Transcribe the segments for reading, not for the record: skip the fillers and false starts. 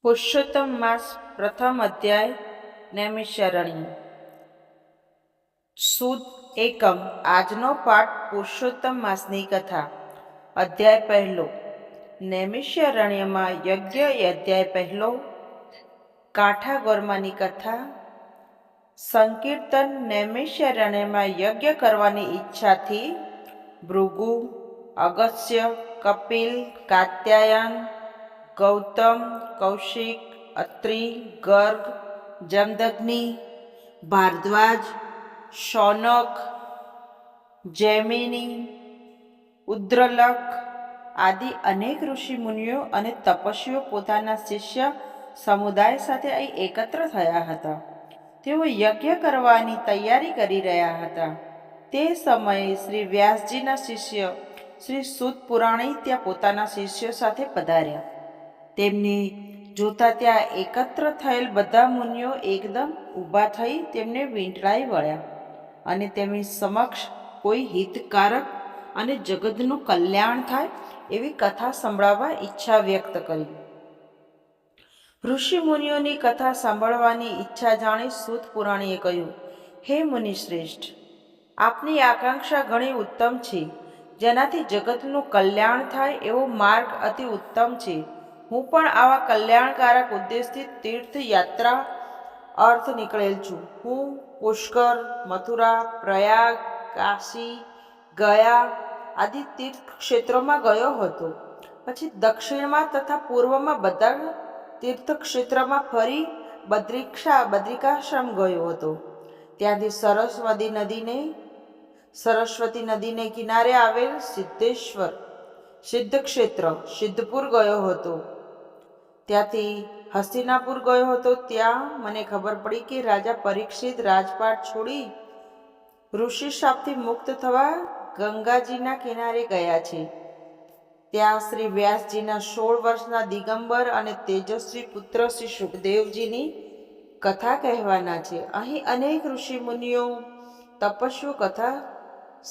પુરુષોત્તમ માસ પ્રથમ અધ્યાય નૈમિષારણ્ય સુદ એકમ આજનો પાઠ પુરુષોત્તમ માસની કથા અધ્યાય પહેલો નૈમિષારણ્યમાં યજ્ઞ અધ્યાય પહેલો કાંઠા ગોરમાની કથા સંકીર્તન નૈમિષારણ્યમાં યજ્ઞ કરવાની ઈચ્છાથી ભૃગુ, અગસ્ત્ય, કપિલ, કાત્યાયન, ગૌતમ, કૌશિક, અત્રિ, ગર્ગ, જમદગ્નિ, ભારદ્વાજ, શૌનક, જૈમિની, ઉદ્રલક આદિ અનેક ઋષિમુનિઓ અને તપસ્વીઓ પોતાના શિષ્ય સમુદાય સાથે અહીં એકત્ર થયા હતા. તેઓ યજ્ઞ કરવાની તૈયારી કરી રહ્યા હતા. તે સમયે શ્રી વ્યાસજીના શિષ્ય શ્રી સૂત પુરાણી ત્યાં પોતાના શિષ્યો સાથે પધાર્યા. તેમને જોતા ત્યાં એકત્ર થયેલ બધા મુનિઓ એકદમ ઊભા થઈ તેમને વીંટળાઈ વળ્યા અને તેમની સમક્ષ કોઈ હિતકારક અને જગતનું કલ્યાણ થાય એવી કથા સંભળાવવા ઈચ્છા વ્યક્ત કરી. ઋષિ મુનિઓની કથા સાંભળવાની ઈચ્છા જાણી સૂત પુરાણીએ કહ્યું, હે મુનિશ્રેષ્ઠ, આપની આકાંક્ષા ઘણી ઉત્તમ છે. જેનાથી જગતનું કલ્યાણ થાય એવો માર્ગ અતિ ઉત્તમ છે. હું પણ આવા કલ્યાણકારક ઉદ્દેશથી તીર્થયાત્રા અર્થ નીકળેલ છું. હું પુષ્કર, મથુરા, પ્રયાગ, કાશી, ગયા આદિ તીર્થ ક્ષેત્રોમાં ગયો હતો. પછી દક્ષિણમાં તથા પૂર્વમાં બધા તીર્થક્ષેત્રમાં ફરી બદ્રિકાશ્રમ ગયો હતો. ત્યાંથી સરસ્વતી નદીને કિનારે આવેલ સિદ્ધક્ષેત્ર સિદ્ધપુર ગયો હતો. ત્યાંથી હસ્તિનાપુર ગયો હતો. ત્યાં મને ખબર પડી કે રાજા પરીક્ષિત રાજપાટ છોડી ઋષિ શાપથી મુક્ત થવા ગંગાજીના કિનારે ગયા છે. ત્યાં શ્રી વ્યાસજીના 16 વર્ષના દિગંબર અને તેજસ્વી પુત્ર શ્રી સુખદેવજીની કથા કહેવાના છે. અહીં અનેક ઋષિ મુનિઓ તપસ્વીઓ કથા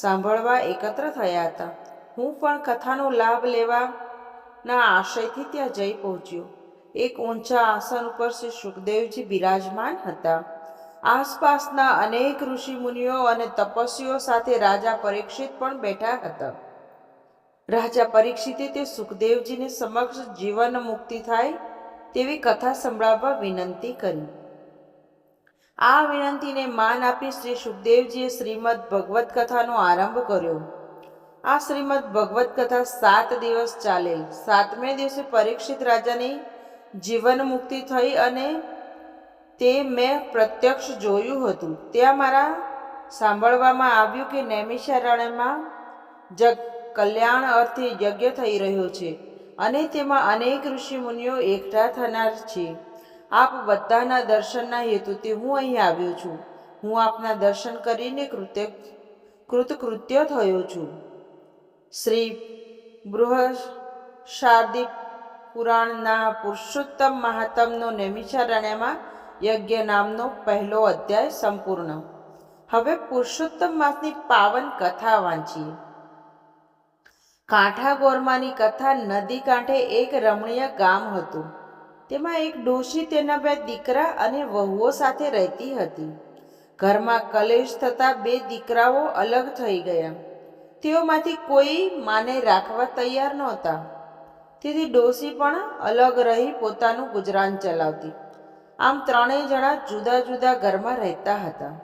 સાંભળવા એકત્ર થયા હતા. હું પણ કથાનો લાભ લેવાના આશયથી ત્યાં જઈ પહોંચ્યો. એક ઊંચા આસન ઉપર શ્રી સુખદેવજી બિરાજમાન હતા. આસપાસના અનેક ઋષિ મુનિઓ અને તપસ્વીઓ સાથે રાજા પરીક્ષિત પણ બેઠા હતા. રાજા પરીક્ષિતે તે સુખદેવજીને સમક્ષ જીવન મુક્તિ થાય તેવી કથા સંભળાવવા વિનંતી કરી. આ વિનંતીને માન આપી શ્રી સુખદેવજીએ શ્રીમદ ભગવત કથાનો આરંભ કર્યો. આ શ્રીમદ ભગવત કથા 7 દિવસ ચાલેલ. 7મે દિવસે પરીક્ષિત રાજાની જીવન મુક્તિ થઈ અને તે મેં પ્રત્યક્ષ જોયું હતું. ત્યાં મારા સાંભળવામાં આવ્યું કે નૈમિષારણ્યમાં કલ્યાણ અર્થે યજ્ઞ થઈ રહ્યો છે અને તેમાં અનેક ઋષિ મુનિઓ એકઠા થનાર છે. આપ બધાના દર્શનના હેતુથી હું અહીં આવ્યો છું. હું આપના દર્શન કરીને કૃતકૃત્ય થયો છું. શ્રી બૃહસ્પતિ પુરાણના પુરુષોત્તમ મહાત્મ્યનો નૈમિષારણ્યમાં યજ્ઞ નામનો પહેલો અધ્યાય સંપૂર્ણ. હવે પુરુષોત્તમ માસની પાવન કથા વાંચીએ. કાંઠા ગોરમાની કથા. નદી કાંઠે એક રમણીય ગામ હતું. તેમાં એક ડોશી તેના 2 દીકરા અને વહુઓ સાથે રહેતી હતી. ઘરમાં કલેશ થતાં 2 દીકરાઓ અલગ થઈ ગયા. તેઓમાંથી કોઈ માને રાખવા તૈયાર નહોતા. તેથી ડોશી પણ અલગ રહી પોતાનું ગુજરાન ચલાવતી. આમ 3 જણા જુદા જુદા ઘરમાં રહેતા હતા,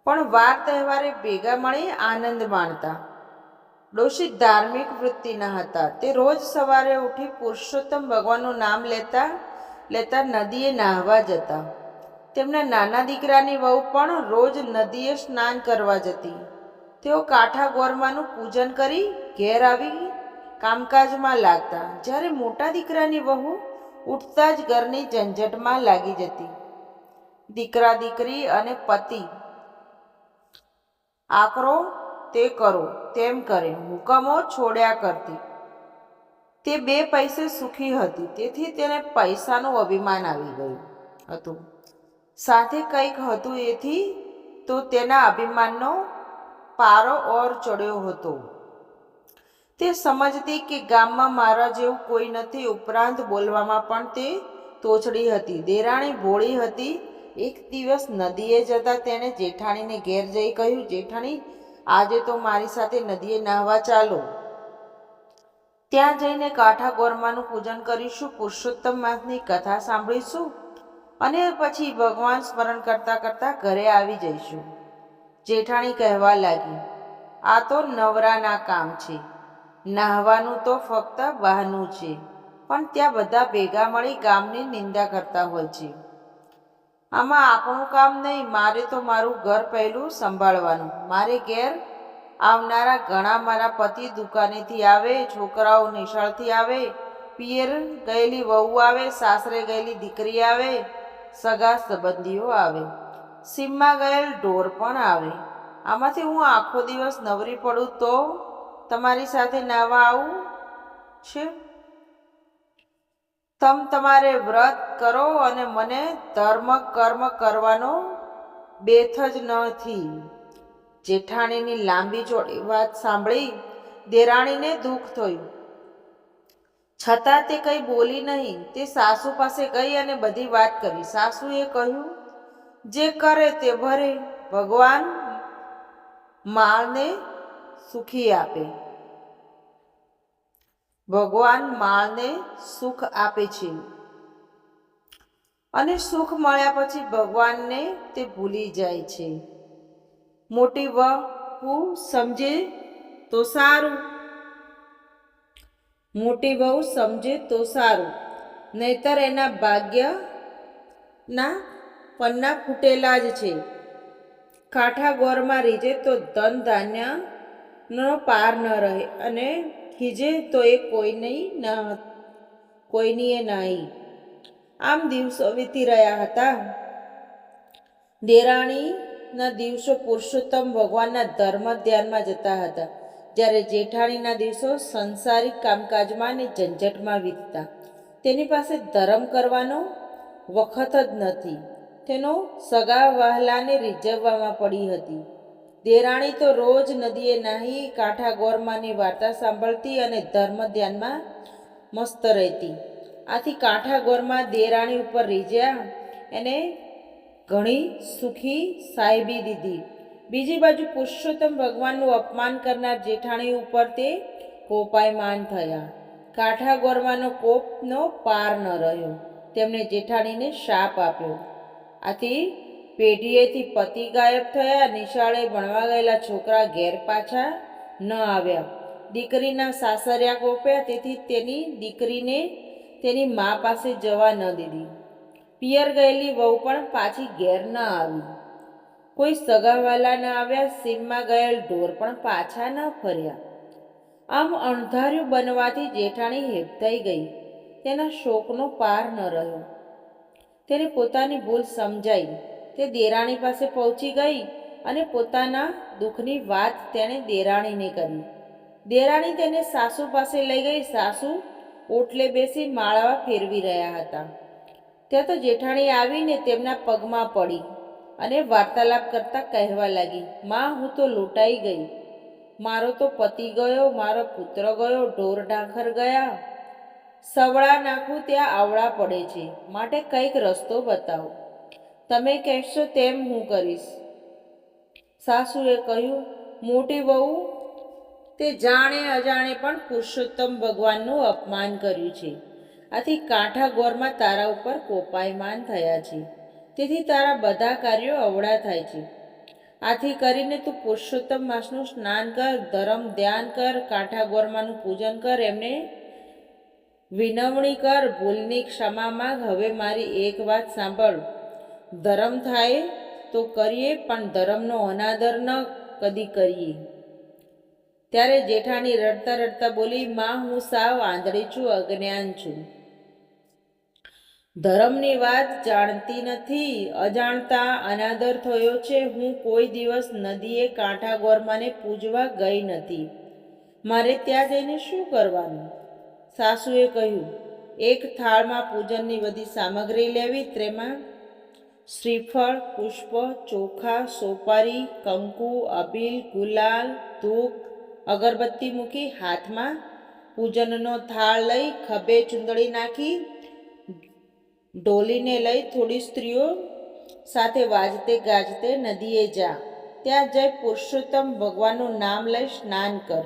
પણ વાર તહેવારે ભેગા મળી આનંદ માણતા. ડોશી ધાર્મિક વૃત્તિના હતા. તે રોજ સવારે ઉઠી પુરુષોત્તમ ભગવાનનું નામ લેતા લેતા નદીએ નાહવા જતા. તેમના નાના દીકરાની વહુ પણ રોજ નદીએ સ્નાન કરવા જતી. તેઓ કાંઠા ગોરમાનું પૂજન કરી ઘેર આવી કામકાજમાં લાગતા. જ્યારે મોટા દીકરાની વહુ ઉઠતા જ ઘરની ઝંઝટમાં લાગી જતી. દીકરા દીકરી અને પતિ આકરો તે કરો તેમ કરે હુકમો છોડ્યા કરતી. તે 2 પૈસે સુખી હતી. તેથી તેને પૈસાનું અભિમાન આવી ગયું હતું. સાથે કંઈક હતું એથી તો તેના અભિમાનનો પારો ઓર ચડ્યો હતો. તે સમજતી કે ગામમાં મારા જેવું કોઈ નથી. ઉપરાંત બોલવામાં પણ તે તોછડી હતી. દેરાણી ભોળી હતી. એક દિવસ નદીએ જતા તેણે જેઠાણીને ઘેર જઈ કહ્યું, જેઠાણી, આજે તો મારી સાથે નદીએ નહાવા ચાલો. ત્યાં જઈને કાંઠા ગોરમાનું પૂજન કરીશું, પુરુષોત્તમ માસની કથા સાંભળીશું અને પછી ભગવાન સ્મરણ કરતાં કરતાં ઘરે આવી જઈશું. જેઠાણી કહેવા લાગી, આ તો નવરાના કામ છે. નાહવાનું તો ફક્ત બહાનું છે. પણ ત્યાં બધા ભેગા મળી ગામની નિંદા કરતા હોય છે. આમાં આપણું કામ નહીં. મારે તો મારું ઘર પહેલું સંભાળવાનું. મારે ઘેર આવનારા ઘણા મારા પતિ દુકાનેથી આવે, છોકરાઓ નિશાળથી આવે, પિયર ગયેલી વહુ આવે, સાસરે ગયેલી દીકરી આવે, સગા સંબંધીઓ આવે, સીમમાં ગયેલ ઢોર પણ આવે. આમાંથી હું આખો દિવસ નવરી પડું તો તમારી સાથે નાહવા આવું છે? તમારે વ્રત કરો અને મને ધર્મ કર્મ કરવાનો બેથ જ નથી. જેઠાણીની લાંબી ચોડી વાત સાંભળી દેરાણીને દુઃખ થયું. છતાં તે કંઈ બોલી નહીં. તે સાસુ પાસે ગઈ અને બધી વાત કરી. સાસુએ કહ્યું, જે કરે તે ભરે. ભગવાન માળને સુખી આપે. ભગવાન માળને સુખ આપે છે અને સુખ મળ્યા પછી ભગવાનને તે ભૂલી જાય છે. મોટી વહુ સમજે તો સારું. મોટી વહુ સમજે તો સારું, નહીતર એના ભાગ્યના પન્ના ફૂટેલા જ છે. કાંઠા ગોરમાં રીઝે તો ધન ધાન્યનો પાર ન રહે અને ખીજે તો એ કોઈનીએ નહીં. આમ દિવસો વીતી રહ્યા હતા. દેરાણીના દિવસો પુરુષોત્તમ ભગવાનના ધર્મ ધ્યાનમાં જતા હતા, જ્યારે જેઠાણીના દિવસો સંસારિક કામકાજમાં અને ઝંઝટમાં વીતતા. તેની પાસે ધર્મ કરવાનો વખત જ નથી. તેનો સગા વહાલાને રીઝવવામાં પડી હતી. દેરાણી તો રોજ નદીએ નાહી કાંઠા ગોરમાની વાર્તા સાંભળતી અને ધર્મ ધ્યાનમાં મસ્ત રહેતી. આથી કાંઠા ગોરમાં દેરાણી ઉપર રીઝ્યા એને ઘણી સુખી સાહેબી દીધી. બીજી બાજુ પુરુષોત્તમ ભગવાનનું અપમાન કરનાર જેઠાણી ઉપર તે કોપાયમાન થયા. કાંઠા ગોરમાનો કોપનો પાર ન રહ્યો. તેમણે જેઠાણીને શાપ આપ્યો. આથી પેઢીએથી પતિ ગાયબ થયા. નિશાળે ભણવા ગયેલા છોકરા ઘેર પાછા ન આવ્યા. દીકરીના સાસરિયા કોપ્યા. તેથી તેની દીકરીને તેની મા પાસે જવા ન દીધી. પિયર ગયેલી વહુ પણ પાછી ઘેર ન આવી. કોઈ સગાવાલા ન આવ્યા. સીમમાં ગયેલ ઢોર પણ પાછા ન ફર્યા. આમ અણધાર્યું બનવાથી જેઠાણી હેબતાઈ ગઈ. તેના શોકનો પાર ન રહ્યો. તેને પોતાની ભૂલ સમજાઈ. તે દેરાણી પાસે પહોંચી ગઈ અને પોતાના દુઃખની વાત તેણે દેરાણીને કરી. દેરાણી તેને સાસુ પાસે લઈ ગઈ. સાસુ ઓટલે બેસી માળવા ફેરવી રહ્યા હતા. ત્યાં તો જેઠાણી આવીને તેમના પગમાં પડી અને વાર્તાલાપ કરતા કહેવા લાગી, માં, હું તો લૂંટાઈ ગઈ. મારો તો પતિ ગયો, મારો પુત્ર ગયો, ઢોર ઢાંખર ગયા. સવડા નાખું ત્યાં આવડા પડે છે. માટે કંઈક રસ્તો બતાવો. તમે કહેશો તેમ હું કરીશ. સાસુએ કહ્યું, મોટી વહુ, તે જાણે અજાણે પણ પુરુષોત્તમ ભગવાનનું અપમાન કર્યું છે. આથી કાંઠા ગોરમાં તારા ઉપર કોપાયમાન થયા છે. તેથી તારા બધા કાર્યો અવળા થાય છે. આથી કરીને તું પુરુષોત્તમ માસનું સ્નાન કર, ધર્મ ધ્યાન કર, કાંઠા ગોરમાનું પૂજન કર, એમને વિનવણી કર, ભૂલની ક્ષમા માંગ. હવે મારી એક વાત સાંભળ. ધર્મ થાય તો કરીએ, પણ ધર્મનો અનાદર ન કદી કરીએ. ત્યારે જેઠાણી રડતા રડતા બોલી, માં, હું સાવ આંધળી છું, અજ્ઞાન છું. ધર્મની વાત જાણતી નથી. અજાણતા અનાદર થયો છે. હું કોઈ દિવસ નદીએ કાંઠા ગોરમાને પૂજવા ગઈ નથી. મારે ત્યાં જઈને શું કરવાનું? સાસુએ કહ્યું, એક થાળમાં પૂજનની બધી સામગ્રી લેવી. તેમાં શ્રીફળ, પુષ્પ, ચોખા, સોપારી, કંકુ, અબીલ, ગુલાલ, ધૂપ, અગરબત્તી મૂકી હાથમાં પૂજનનો થાળ લઈ ખભે ચૂંદડી નાખી ઢોલીને લઈ થોડી સ્ત્રીઓ સાથે વાજતે ગાજતે નદીએ જા. ત્યાં જઈ પુરુષોત્તમ ભગવાનનું નામ લઈ સ્નાન કર.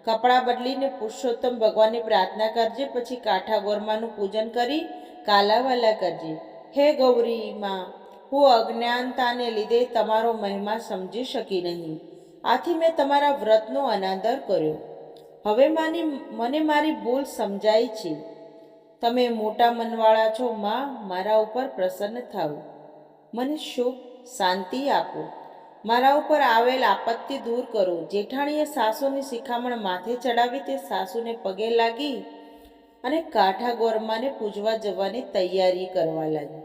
કપડાં બદલીને પુરુષોત્તમ ભગવાનની પ્રાર્થના કરજે. પછી કાંઠા ગોરમાનું પૂજન કરી કાલાવાલા કરજે. હે ગૌરી માં, હું અજ્ઞાનતાને લીધે તમારો મહિમા સમજી શકી નહીં. આથી મેં તમારા વ્રતનો અનાદર કર્યો. હવે મને મારી ભૂલ સમજાઈ છે. તમે મોટા મનવાળા છો માં, મારા ઉપર પ્રસન્ન થાવ. મને સુખ શાંતિ આપો. મારા ઉપર આવેલ આપત્તિ દૂર કરો. જેઠાણીએ સાસુની શિખામણ માથે ચડાવી તે સાસુને પગે લાગી અને કાંઠા ગોરમાને પૂજવા જવાની તૈયારી કરવા લાગી.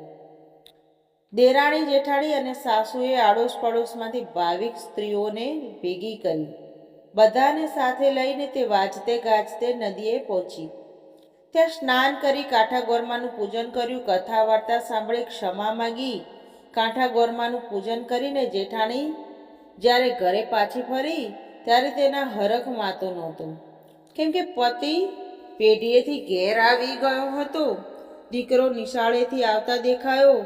દેરાણી જેઠાણી અને સાસુએ આડોશ પડોશમાંથી ભાવિક સ્ત્રીઓને ભેગી કરી. બધાને સાથે લઈને તે વાજતે ગાજતે નદીએ પહોંચી. ત્યાં સ્નાન કરી કાંઠા ગોરમાનું પૂજન કર્યું. કથા વાર્તા સાંભળી ક્ષમા માગી કાંઠા ગોરમાનું પૂજન કરીને જેઠાણી જ્યારે ઘરે પાછી ફરી ત્યારે તેના હરખ માતો નહોતો, કેમ કે પતિ પેઢીએથી ઘેર આવી ગયો હતો. દીકરો નિશાળેથી આવતા દેખાયો.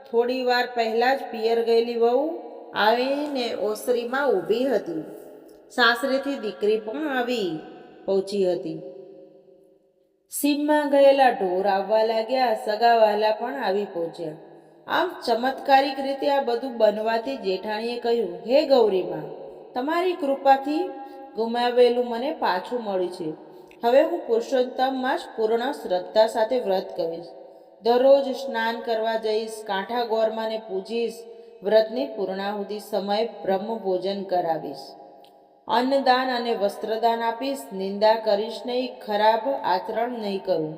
થોડી વાર પહેલાં જ પિયર ગયેલી વહુ આવીને ઓસરીમાં ઊભી હતી. સાસરેથી દીકરી પણ આવી પહોંચી હતી. સીમમાં ગયેલા ઢોર આવવા લાગ્યા. સગાવાલા પણ આવી પહોંચ્યા. આમ ચમત્કારિક રીતે આ બધું બનવાથી જેઠાણીએ કહ્યું, હે ગૌરીમાં, તમારી કૃપાથી ગુમાવેલું મને પાછું મળ્યું છે. હવે હું પુરુષોત્તમમાં જ પૂર્ણ શ્રદ્ધા સાથે વ્રત કરીશ. દરરોજ સ્નાન કરવા જઈશ. કાંઠા ગોરમાને પૂજીશ. વ્રતની પૂર્ણાહુતિ સમયે બ્રહ્મ ભોજન કરાવીશ. અન્નદાન અને વસ્ત્રદાન આપીશ. નિંદા કરીશ નહીં. ખરાબ આચરણ નહીં કરું.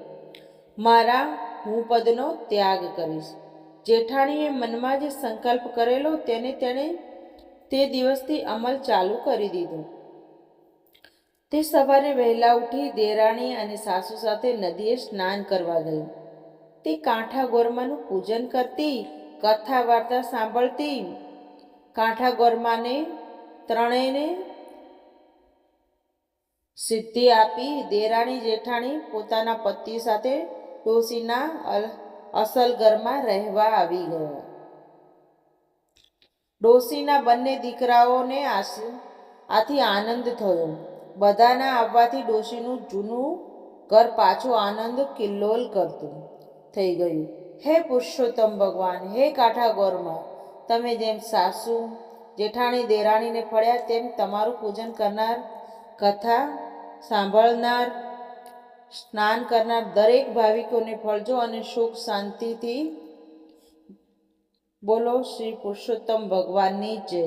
મારા હું પદનો ત્યાગ કરીશ. જેઠાણીએ મનમાં જે સંકલ્પ કરેલો તેણે તે દિવસથી અમલ ચાલુ કરી દીધો. તે સવારે વહેલા ઉઠી દેરાણી અને સાસુ સાથે નદીએ સ્નાન કરવા ગઈ. તે કાંઠા ગોરમાનું પૂજન કરતી, કથા વાર્તા સાંભળતી. કાંઠા ગોરમાને ત્રણેયને સિદ્ધિ આપી. દેરાણી જેઠાણી પોતાના પતિ સાથે ડોશીના અસલ ઘરમાં રહેવા આવી ગયા. ડોશીના બંને દીકરાઓને આથી આનંદ થયો. બધાના આવવાથી ડોશીનું જૂનું ઘર પાછું આનંદ કિલ્લોલ કરતું થઈ ગયું. હે પુરુષોત્તમ ભગવાન, હે કાંઠા ગોરમા, તમે જેમ સાસુ જેઠાણી દેરાણીને ફળ્યા તેમ તમારું પૂજન કરનાર, કથા સાંભળનાર, સ્નાન કરનાર દરેક ભાવિકોને ફળજો અને સુખ શાંતિથી બોલો શ્રી પુરુષોત્તમ ભગવાનની જય.